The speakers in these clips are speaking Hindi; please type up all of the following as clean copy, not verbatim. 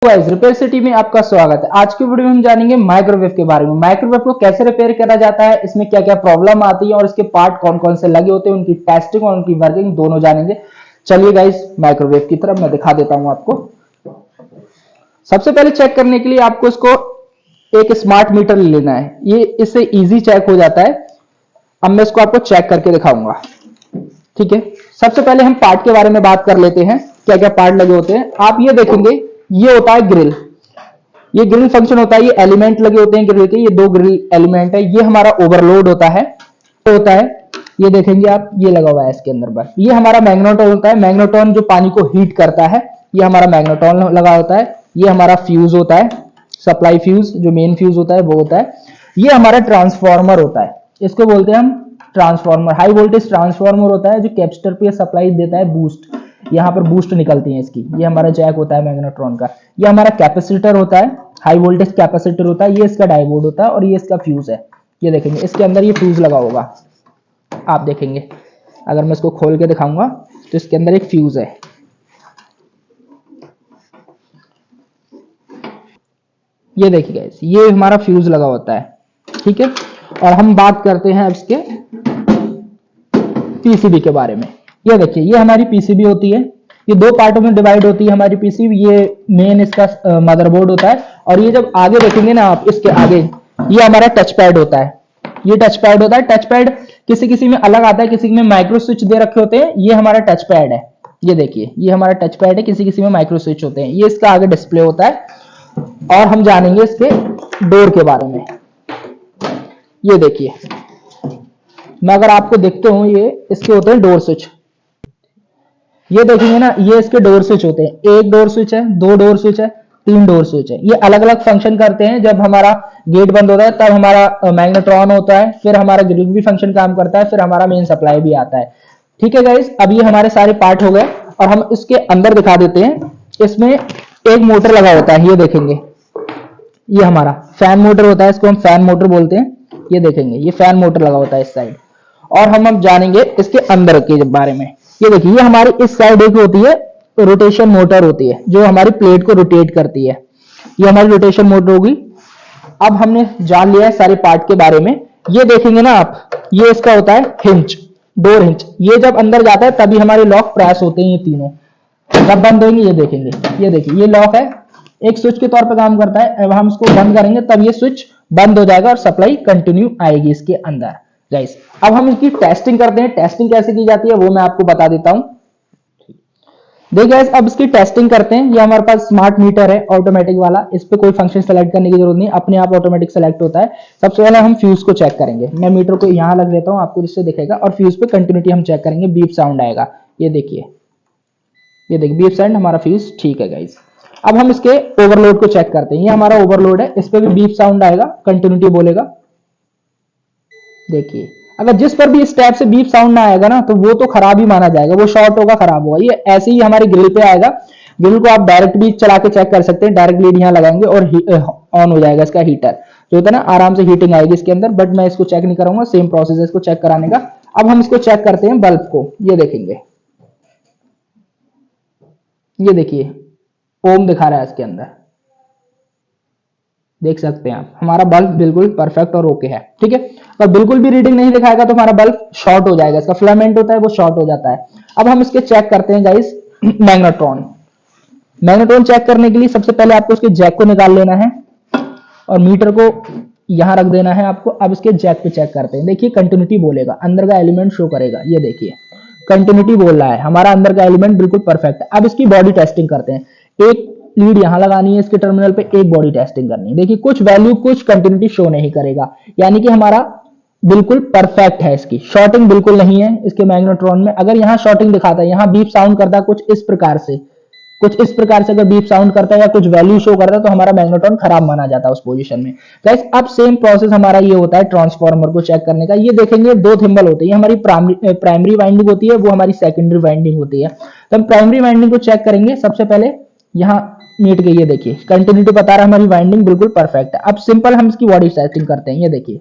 गाइस, रिपेयर सिटी में आपका स्वागत है। आज की वीडियो में हम जानेंगे माइक्रोवेव के बारे में। माइक्रोवेव को कैसे रिपेयर करा जाता है, इसमें क्या क्या प्रॉब्लम आती है और इसके पार्ट कौन कौन से लगे होते हैं, उनकी टेस्टिंग और उनकी वर्किंग दोनों जानेंगे। चलिए गाइस, माइक्रोवेव की तरफ मैं दिखा देता हूं आपको। सबसे पहले चेक करने के लिए आपको इसको एक स्मार्ट मीटर लेना है। ये इससे इजी चेक हो जाता है। अब मैं इसको आपको चेक करके दिखाऊंगा, ठीक है। सबसे पहले हम पार्ट के बारे में बात कर लेते हैं, क्या क्या पार्ट लगे होते हैं। आप ये देखेंगे, ये होता है ग्रिल। ये ग्रिल फंक्शन होता है, ये एलिमेंट लगे होते हैं ग्रिल के, ये दो ग्रिल एलिमेंट है। ये हमारा ओवरलोड होता है, ये देखेंगे आप, ये लगा हुआ है इसके अंदर बस। ये हमारा मैग्नेटॉन होता है, मैग्नेटॉन जो पानी को हीट करता है, ये हमारा मैग्नेटॉन लगा होता है। ये हमारा फ्यूज होता है, सप्लाई फ्यूज, जो मेन फ्यूज होता है वो होता है। ये हमारा ट्रांसफार्मर होता है, इसको बोलते हैं हम ट्रांसफार्मर। हाई वोल्टेज ट्रांसफार्मर होता है जो कैपेसिटर पे सप्लाई देता है, बूस्ट। यहाँ पर बूस्ट निकलती है इसकी। ये हमारा जैक होता है मैग्नेट्रॉन का। ये हमारा कैपेसिटर होता है, हाई वोल्टेज कैपेसिटर होता है। ये इसका डायोड होता है और ये इसका फ्यूज है। ये देखेंगे इसके अंदर ये फ्यूज लगा होगा, आप देखेंगे। अगर मैं इसको खोल के दिखाऊंगा तो इसके अंदर एक फ्यूज है, ये देखिए गाइस, ये हमारा फ्यूज लगा होता है, ठीक है। और हम बात करते हैं अब इसके पीसीबी के बारे में। ये देखिए, ये हमारी पीसीबी होती है। ये दो पार्टों में डिवाइड होती है हमारी पीसीबी। ये मेन इसका मदरबोर्ड होता है। और ये जब आगे देखेंगे ना आप, इसके आगे ये हमारा टच पैड होता है। ये टच पैड होता है। टच पैड किसी किसी में अलग आता है, किसी में माइक्रो स्विच दे रखे होते हैं। ये हमारा टच पैड है, ये देखिए, ये हमारा टच पैड है। किसी किसी में माइक्रो स्विच होते हैं। ये इसका आगे डिस्प्ले होता है। और हम जानेंगे इसके डोर के बारे में। ये देखिए, मैं अगर आपको देखते हूं, ये इसके होते हैं डोर स्विच। ये देखेंगे ना, ये इसके डोर स्विच होते हैं। एक डोर स्विच है, दो डोर स्विच है, तीन डोर स्विच है। ये अलग अलग फंक्शन करते हैं। जब हमारा गेट बंद होता है तब हमारा मैग्नेट्रॉन होता है, फिर हमारा ग्रिल भी फंक्शन काम करता है, फिर हमारा मेन सप्लाई भी आता है, ठीक है गाइस। अब ये हमारे सारे पार्ट हो गए और हम इसके अंदर दिखा देते हैं। इसमें एक मोटर लगा होता है, ये देखेंगे, ये हमारा फैन मोटर होता है, इसको हम फैन मोटर बोलते हैं। ये देखेंगे, ये फैन मोटर लगा होता है इस साइड। और हम अब जानेंगे इसके अंदर के बारे में। ये देखिए, ये हमारी इस साइड एक होती है रोटेशन मोटर होती है, जो हमारी प्लेट को रोटेट करती है। ये हमारी रोटेशन मोटर होगी। अब हमने जान लिया है सारे पार्ट के बारे में। ये देखेंगे ना आप, ये इसका होता है हिंज, डोर हिंज। ये जब अंदर जाता है तभी हमारे लॉक प्रेस होते हैं, ये तीनों। जब बंद होंगे, ये देखेंगे, ये देखिए, ये लॉक है, एक स्विच के तौर पर काम करता है। अब हम इसको बंद करेंगे तब ये स्विच बंद हो जाएगा और सप्लाई कंटिन्यू आएगी इसके अंदर। गाइस, अब हम इसकी टेस्टिंग करते हैं। टेस्टिंग कैसे की जाती है वो मैं आपको बता देता हूं। देखिए गाइस, अब इसकी टेस्टिंग करते हैं। ये हमारे पास स्मार्ट मीटर है, ऑटोमेटिक वाला। इस पे कोई फंक्शन सेलेक्ट करने की जरूरत नहीं, अपने आप ऑटोमेटिक सेलेक्ट होता है। सबसे पहले हम फ्यूज को चेक करेंगे। मैं मीटर को यहां लग लेता हूं, आपको जिससे दिखेगा। और फ्यूज पे कंटिन्यूटी हम चेक करेंगे, बीप साउंड आएगा। ये देखिए, ये देखिए बीप साउंड, हमारा फ्यूज ठीक है गाइस। अब हम इसके ओवरलोड को चेक करते हैं। ये हमारा ओवरलोड है, इस पे भी बीप साउंड आएगा, कंटिन्यूटी बोलेगा। देखिए, अगर जिस पर भी इस टाइप से बीप साउंड ना आएगा ना, तो वो तो खराब ही माना जाएगा, वो शॉर्ट होगा, खराब होगा। ये ऐसे ही हमारी ग्रिल पे आएगा। ग्रिल को आप डायरेक्ट भी चला के चेक कर सकते हैं। डायरेक्ट लीड यहाँ लगाएंगे और ऑन हो जाएगा इसका हीटर, जो होता है ना, आराम से हीटिंग आएगी इसके अंदर। बट मैं इसको चेक नहीं करूंगा, सेम प्रोसेस है इसको चेक कराने का। अब हम इसको चेक करते हैं बल्ब को। ये देखेंगे, ये देखिए, ओम दिखा रहा है इसके अंदर, देख सकते हैं आप। हमारा बल्ब बिल्कुल परफेक्ट और ओके है, ठीक है। अगर बिल्कुल भी रीडिंग नहीं दिखाएगा तो हमारा बल्ब शॉर्ट हो जाएगा, इसका फिलामेंट होता है वो शॉर्ट हो जाता है। अब हम इसके चेक करते हैं गाइस मैग्नेट्रॉन। मैग्नेट्रॉन चेक करने के लिए सबसे पहले आपको इसके जैक को निकाल लेना है और मीटर को यहां रख देना है आपको। अब इसके जैक पे चेक करते हैं। देखिए, कंटिन्यूटी बोलेगा, अंदर का एलिमेंट शो करेगा। ये देखिए, कंटिन्यूटी बोल रहा है, हमारा अंदर का एलिमेंट बिल्कुल परफेक्ट है। अब इसकी बॉडी टेस्टिंग करते हैं। एक लीड यहां लगानी है इसके टर्मिनल पे, एक बॉडी टेस्टिंग करनी है। देखिए, कुछ वैल्यू, कुछ कंटिन्यूटी शो नहीं करेगा, यानी कि हमारा बिल्कुल परफेक्ट है। इसकी शॉर्टिंग बिल्कुल नहीं है इसके मैग्नेट्रॉन में। अगर यहां शॉर्टिंग दिखाता है, यहां बीप साउंड करता है कुछ इस प्रकार से, अगर बीप साउंड करता है या कुछ वैल्यू शो करता है, तो हमारा मैग्नेट्रॉन खराब माना जाता है उस पोजीशन में। गाइस, अब सेम प्रोसेस हमारा ये होता है ट्रांसफार्मर को चेक करने का। ये देखेंगे, दो थिम्बल होते हैं, हमारी प्राइमरी वाइंडिंग होती है, वो हमारी सेकेंडरी वाइंडिंग होती है। तो हम प्राइमरी वाइंडिंग को चेक करेंगे। सबसे पहले यहाँ मीट गई, ये देखिए, कंटिन्यूटी बता रहा है, हमारी वाइंडिंग बिल्कुल परफेक्ट है। अब सिंपल हम इसकी बॉडी सेटिंग करते हैं। ये देखिए,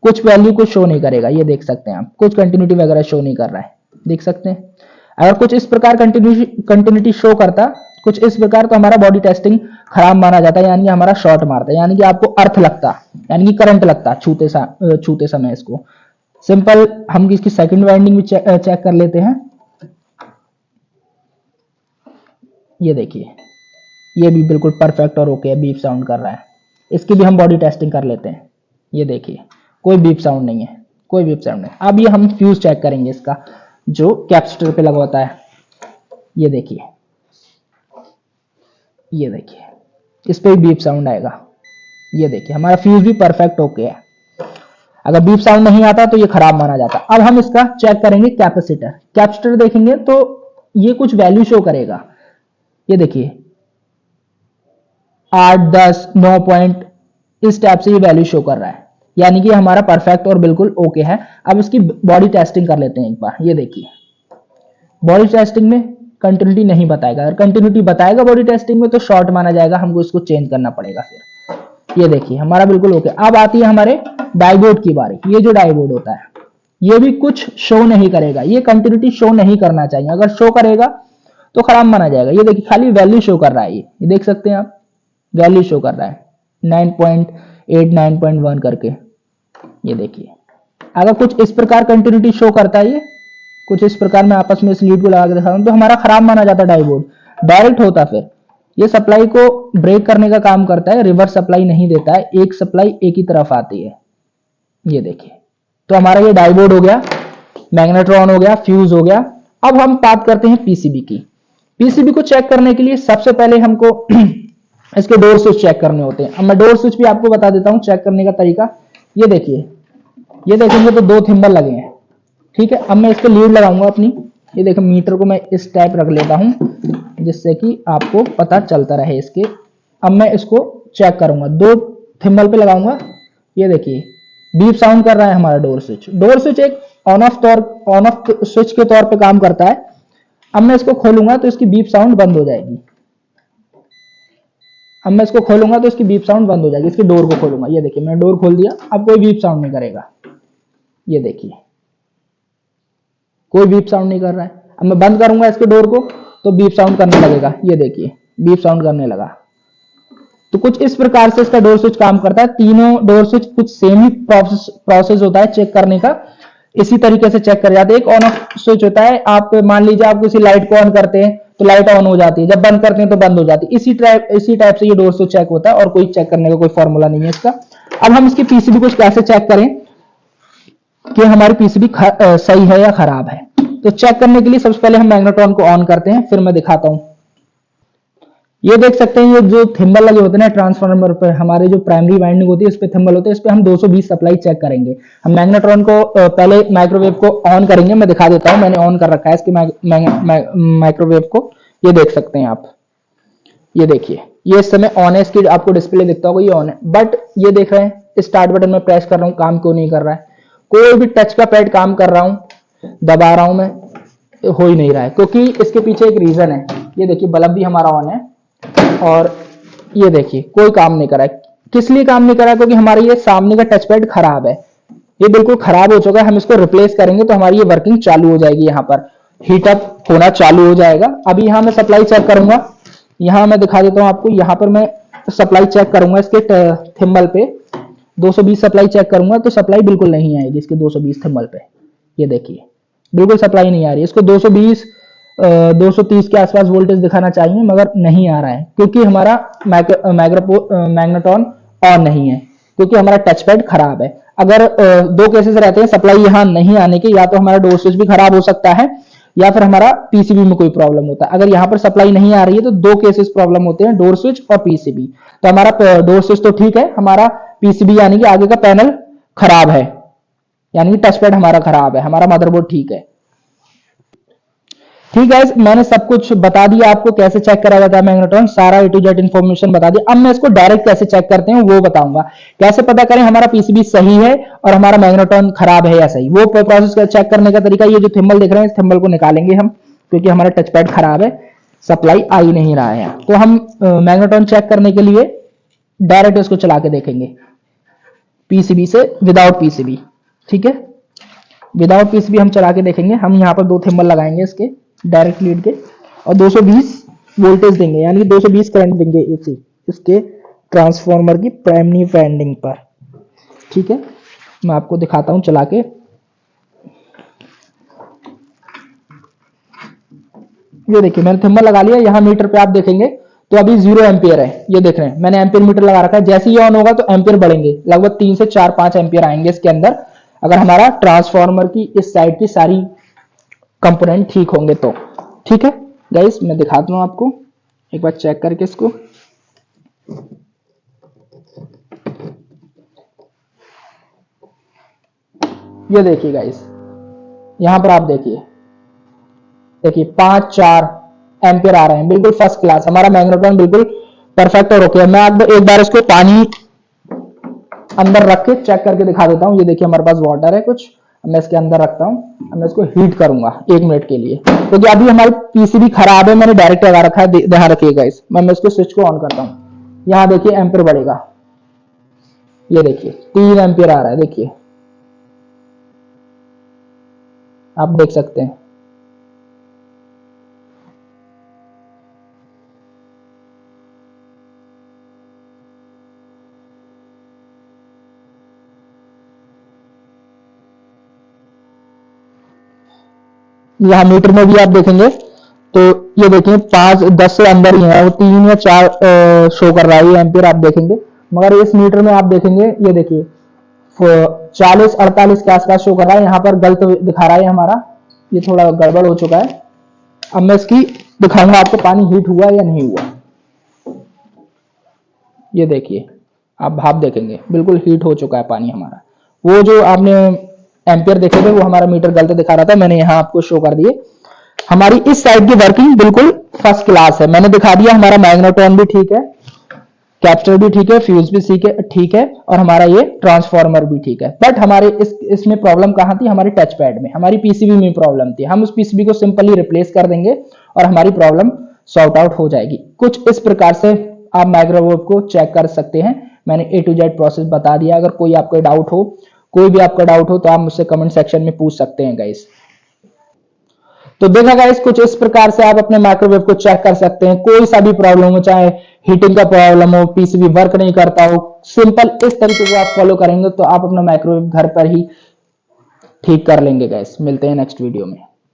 कुछ वैल्यू कुछ शो नहीं करेगा, ये देख सकते हैं आप, कुछ कंटिन्यूटी वगैरह शो नहीं कर रहा है, देख सकते हैं। अगर कुछ इस प्रकार कंटिन्यूटी शो करता, कुछ इस प्रकार तो हमारा बॉडी टेस्टिंग खराब माना जाता है, यानी कि हमारा शॉर्ट मारता है, यानी कि आपको अर्थ लगता, यानी कि करंट लगता छूते समय इसको। सिंपल हम इसकी सेकंड वाइंडिंग भी चेक कर लेते हैं। ये देखिए, ये भी बिल्कुल परफेक्ट और ओके है, बीप साउंड कर रहा है। इसकी भी हम बॉडी टेस्टिंग कर लेते हैं। ये देखिए, कोई बीप साउंड नहीं है, कोई बीप साउंड नहीं। अब ये हम फ्यूज चेक करेंगे इसका, जो कैपेसिटर पे लगा होता है। ये देखिए, ये देखिए, इस पे भी बीप साउंड आएगा। ये देखिए, हमारा फ्यूज भी परफेक्ट ओके है। अगर बीप साउंड नहीं आता तो ये खराब माना जाता। अब हम इसका चेक करेंगे कैपेसिटर। कैपेसिटर देखेंगे तो ये कुछ वैल्यू शो करेगा। ये देखिए, 8, 10, 9 पॉइंट, इस टाइप से ये वैल्यू शो कर रहा है, यानी कि हमारा परफेक्ट और बिल्कुल ओके है। अब इसकी बॉडी टेस्टिंग कर लेते हैं एक बार। ये देखिए, बॉडी टेस्टिंग में कंटिन्यूटी नहीं बताएगा। अगर कंटिन्यूटी बताएगा बॉडी टेस्टिंग में तो शॉर्ट माना जाएगा, हमको इसको चेंज करना पड़ेगा फिर। ये देखिए, हमारा बिल्कुल ओके। अब आती है हमारे डायोड की बारी। ये जो डायोड होता है, ये भी कुछ शो नहीं करेगा, ये कंटिन्यूटी शो नहीं करना चाहिए। अगर शो करेगा तो खराब माना जाएगा। ये देखिए, खाली वैल्यू शो कर रहा है। ये देख सकते हैं आप, वैल्यू शो कर रहा है 9.8, 9.1 करके। ये देखिए, अगर कुछ इस प्रकार कंटिन्यूटी शो करता है, ये कुछ इस प्रकार मैं आपस में इस लीड को लगा के दिखाता हूं, तो हमारा खराब माना जाता है डायोड, डायरेक्ट होता। फिर ये सप्लाई को ब्रेक करने का काम करता है, रिवर्स सप्लाई नहीं देता है, एक सप्लाई एक ही तरफ आती है। ये देखिए, तो हमारा ये डायोड हो गया, मैग्नेट्रॉन हो गया, फ्यूज हो गया। अब हम बात करते हैं पीसीबी की। पीसीबी को चेक करने के लिए सबसे पहले हमको इसके डोर स्विच चेक करने होते हैं। अब मैं डोर स्विच भी आपको बता देता हूं चेक करने का तरीका। ये देखिए, ये देखेंगे तो 2 थिम्बल लगे हैं, ठीक है। अब मैं इसको लीड लगाऊंगा अपनी। ये देखो, मीटर को मैं इस टाइप रख लेता हूं जिससे कि आपको पता चलता रहे इसके। अब मैं इसको चेक करूंगा, 2 थिम्बल पे लगाऊंगा। ये देखिए, बीप साउंड कर रहा है हमारा डोर स्विच। डोर स्विच एक ऑन ऑफ स्विच के तौर पे काम करता है। अब मैं इसको खोलूंगा तो इसकी बीप साउंड बंद हो जाएगी। अब मैं इसको खोलूंगा तो इसकी बीप साउंड बंद हो जाएगी। इसकी डोर को खोलूंगा, ये देखिए, मैंने डोर खोल दिया। अब कोई बीप साउंड नहीं करेगा। ये देखिए, कोई बीप साउंड नहीं कर रहा है। अब मैं बंद करूंगा इसके डोर को तो बीप साउंड करने लगेगा। ये देखिए, बीप साउंड करने लगा। तो कुछ इस प्रकार से इसका डोर स्विच काम करता है। तीनों डोर स्विच कुछ सेम ही प्रोसेस होता है चेक करने का। इसी तरीके से चेक कर जाते हैं। एक ऑन ऑफ स्विच होता है, आप मान लीजिए आप किसी लाइट को ऑन करते हैं तो लाइट ऑन हो जाती है, जब बंद करते हैं तो बंद हो जाती है। इसी टाइप से ये डोर स्विच चेक होता है, और कोई चेक करने का कोई फॉर्मूला नहीं है इसका। अब हम इसकी पीसीबी को कैसे चेक करें कि हमारी पीसीबी सही है या खराब है। तो चेक करने के लिए सबसे पहले हम मैग्नेट्रॉन को ऑन करते हैं, फिर मैं दिखाता हूं। ये देख सकते हैं, ये जो थिम्बल लगे होते हैं ना ट्रांसफार्मर पर, हमारे जो प्राइमरी वाइंडिंग होती है उस पे थिम्बल होते हैं। इस पे हम 220 सप्लाई चेक करेंगे। हम मैग्नेट्रॉन को पहले माइक्रोवेव को ऑन करेंगे। मैं दिखा देता हूं, मैंने ऑन कर रखा है इसके माइक्रोवेव को। ये देख सकते हैं आप, ये देखिए, ये इस समय ऑन है। इसकी आपको डिस्प्ले दिखता होगा, ये ऑन है। बट ये देख रहे हैं, स्टार्ट बटन में प्रेस कर रहा हूं, काम क्यों नहीं कर रहा है। कोई भी टच का पैड काम कर रहा हूं, दबा रहा हूं मैं, हो ही नहीं रहा है, क्योंकि इसके पीछे एक रीजन है। ये देखिए, बल्ब भी हमारा ऑन है, और ये देखिए कोई काम नहीं कर रहा है। किस लिए काम नहीं कर रहा है? क्योंकि हमारा ये सामने का टच पैड खराब है, ये बिल्कुल खराब हो चुका है। हम इसको रिप्लेस करेंगे तो हमारी ये वर्किंग चालू हो जाएगी, यहाँ पर हीटअप होना चालू हो जाएगा। अभी यहाँ मैं सप्लाई चेक करूंगा, यहाँ मैं दिखा देता हूँ आपको। यहाँ पर मैं सप्लाई चेक करूंगा इसके थिम्बल पे, 220 सप्लाई चेक करूंगा तो सप्लाई बिल्कुल नहीं आएगी इसके 220 थिम्बल पे। ये देखिए, बिल्कुल सप्लाई नहीं आ रही। इसको 220 230 के आसपास वोल्टेज दिखाना चाहिए, मगर नहीं आ रहा है, क्योंकि हमारा मैग्नेट्रॉन ऑन नहीं है, क्योंकि हमारा टच पैड खराब है। अगर 2 केसेस रहते हैं सप्लाई यहाँ नहीं आने के, या तो हमारा डोर स्विच भी खराब हो सकता है, या फिर हमारा पीसीबी में कोई प्रॉब्लम होता है। अगर यहाँ पर सप्लाई नहीं आ रही है तो 2 केसेस प्रॉब्लम होते हैं, डोर स्विच और पीसीबी। तो हमारा डोर स्विच तो ठीक है, हमारा पीसीबी यानी कि आगे का पैनल खराब है, यानी कि टच पैड हमारा खराब है, हमारा मदरबोर्ड ठीक है। ठीक है, मैंने सब कुछ बता दिया आपको, कैसे चेक करा जाता है मैग्नेट्रॉन, सारा A to Z इन्फॉर्मेशन बता दिया। अब मैं इसको डायरेक्ट कैसे चेक करते हैं वो बताऊंगा। कैसे पता करें हमारा पीसीबी सही है और हमारा मैग्नेट्रॉन खराब है या सही, वो प्रोसेस चेक करने का तरीका। ये जो थिम्बल देख रहे हैं, इस थिम्बल को निकालेंगे हम, क्योंकि हमारा टच पैड खराब है, सप्लाई आ ही नहीं रहा है। तो हम मैग्नेट्रॉन चेक करने के लिए डायरेक्ट इसको चला के देखेंगे, पीसीबी से विदाउट पीसीबी। ठीक है, विदाउट पीसीबी हम चला के देखेंगे। हम यहाँ पर 2 थिम्बल लगाएंगे इसके डायरेक्ट लीड के, और 220 वोल्टेज देंगे, यानी 220 करंट देंगे एसी इसके ट्रांसफार्मर की प्राइमरी वाइंडिंग पर। ठीक है, मैं आपको दिखाता हूं चला के। ये देखिए मैंने थंबनेल लगा लिया, यहाँ मीटर पे आप देखेंगे तो अभी 0 एम्पियर है, ये देख रहे हैं मैंने एम्पियर मीटर लगा रखा है। जैसे ही ऑन होगा तो एम्पियर बढ़ेंगे, लगभग 3 से 4-5 एम्पियर आएंगे इसके अंदर, अगर हमारा ट्रांसफार्मर की इस साइड की सारी कंपोनेंट ठीक होंगे तो। ठीक है गाइस, मैं दिखाता हूं आपको एक बार चेक करके इसको। ये देखिए गाइस, यहां पर आप देखिए 5-4 एम्पियर आ रहे हैं, बिल्कुल फर्स्ट क्लास, हमारा मैग्नेट्रॉन बिल्कुल परफेक्ट और ओके है। मैं एक बार इसको पानी अंदर रख के चेक करके दिखा देता हूं। ये देखिए हमारे पास वाटर है कुछ, मैं इसके अंदर रखता हूं, मैं इसको हीट करूंगा 1 मिनट के लिए, क्योंकि तो अभी हमारी पीसीबी खराब है, मैंने डायरेक्ट लगा रखा है, ध्यान रखिएगा इस। मैं इसको स्विच को ऑन करता हूं, यहां देखिए एम्पियर बढ़ेगा, ये देखिए 3 एम्पियर आ रहा है, देखिए आप देख सकते हैं। यहाँ मीटर में भी आप देखेंगे तो ये देखिए 5-10 से अंदर ही है, वो 3 या 4 शो कर रहा है ये एम्पियर आप देखेंगे। मगर इस मीटर में आप देखेंगे, ये देखिए 40-48 के आसपास शो कर रहा है, यहाँ पर गलत दिखा रहा है हमारा, ये थोड़ा गड़बड़ हो चुका है। अब मैं इसकी दिखाऊंगा आपको पानी हीट हुआ या नहीं हुआ। ये देखिए आप भाप देखेंगे, बिल्कुल हीट हो चुका है पानी हमारा। वो जो आपने एम्पियर देखे थे वो हमारा मीटर गलत दिखा रहा था, मैंने यहाँ आपको शो कर दिए। हमारी इस साइड की वर्किंग बिल्कुल फर्स्ट क्लास है, मैंने दिखा दिया। हमारा मैग्नेट्रॉन भी ठीक है, कैप्चर भी ठीक है, फ्यूज भी ठीक है, और हमारा ये ट्रांसफार्मर भी ठीक है। बट हमारे इसमें प्रॉब्लम कहाँ थी, हमारी टच पैड में, हमारी पीसीबी में प्रॉब्लम थी। हम उस पीसीबी को सिंपली रिप्लेस कर देंगे और हमारी प्रॉब्लम सॉर्ट आउट हो जाएगी। कुछ इस प्रकार से आप माइक्रोवेव को चेक कर सकते हैं। मैंने A to Z प्रोसेस बता दिया। अगर कोई आपका डाउट हो, कोई भी आपका डाउट हो तो आप मुझसे कमेंट सेक्शन में पूछ सकते हैं गाइस। तो देखा गाइस, कुछ इस प्रकार से आप अपने माइक्रोवेव को चेक कर सकते हैं। कोई सा भी प्रॉब्लम हो, चाहे हीटिंग का प्रॉब्लम हो, पीसीबी वर्क नहीं करता हो, सिंपल इस तरीके को आप फॉलो करेंगे तो आप अपना माइक्रोवेव घर पर ही ठीक कर लेंगे गाइस। मिलते हैं नेक्स्ट वीडियो में।